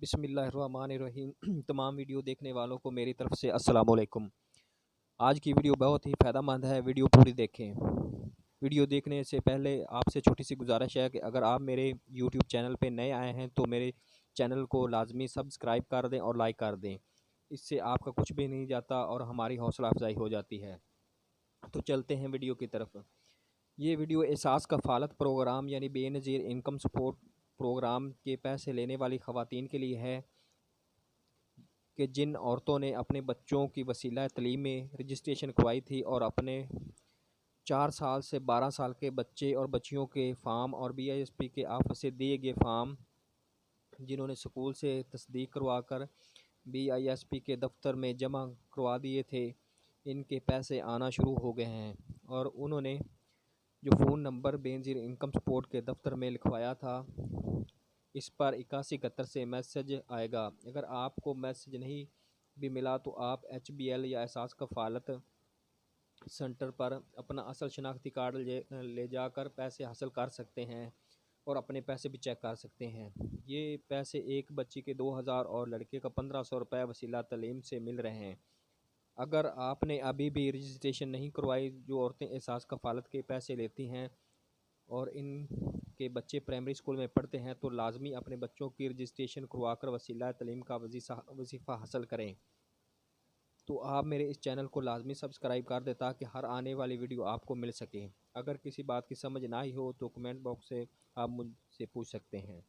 بسم اللہ الرحمن الرحیم تمام ویڈیو دیکھنے والوں کو میری طرف سے السلام علیکم۔ آج کی ویڈیو بہت ہی فائدہ مند ہے، ویڈیو پوری دیکھیں۔ ویڈیو دیکھنے سے پہلے آپ سے چھوٹی سی گزارش ہے کہ اگر آپ میرے یوٹیوب چینل پہ نئے آئے ہیں تو میرے چینل کو لازمی سبسکرائب کر دیں اور لائک کر دیں، اس سے آپ کا کچھ بھی نہیں جاتا اور ہماری حوصلہ افزائی ہو جاتی ہے۔ تو چلتے ہیں ویڈیو کی طرف۔ یہ ویڈیو احساس کفالت پروگرام یعنی بے نظیر انکم سپورٹ پروگرام کے پیسے لینے والی خواتین کے لیے ہے کہ جن عورتوں نے اپنے بچوں کی وسیلہ تعلیم میں رجسٹریشن کروائی تھی اور اپنے 4 سال سے 12 سال کے بچے اور بچیوں کے فارم اور BISP کے آفس سے دیے گئے فارم جنہوں نے سکول سے تصدیق کروا کر BISP کے دفتر میں جمع کروا دیے تھے، ان کے پیسے آنا شروع ہو گئے ہیں۔ اور انہوں نے جو فون نمبر بے نظیر انکم سپورٹ کے دفتر میں لکھوایا تھا اس پر 8171 سے میسج آئے گا۔ اگر آپ کو میسج نہیں بھی ملا تو آپ HBL یا احساس کفالت سنٹر پر اپنا اصل شناختی کارڈ لے جا کر پیسے حاصل کر سکتے ہیں اور اپنے پیسے بھی چیک کر سکتے ہیں۔ یہ پیسے ایک بچی کے 2000 اور لڑکے کا 1500 روپے وسیلہ تعلیم سے مل رہے ہیں۔ اگر آپ نے ابھی بھی رجسٹریشن نہیں کروائی، جو عورتیں احساس کفالت کے پیسے لیتی ہیں اور ان کے بچے پرائمری اسکول میں پڑھتے ہیں تو لازمی اپنے بچوں کی رجسٹریشن کروا کر وسیلہ تعلیم کا وظیفہ حاصل کریں۔ تو آپ میرے اس چینل کو لازمی سبسکرائب کر دیں تاکہ ہر آنے والی ویڈیو آپ کو مل سکے۔ اگر کسی بات کی سمجھ نہ آئی ہو تو کمنٹ باکس سے آپ مجھ سے پوچھ سکتے ہیں۔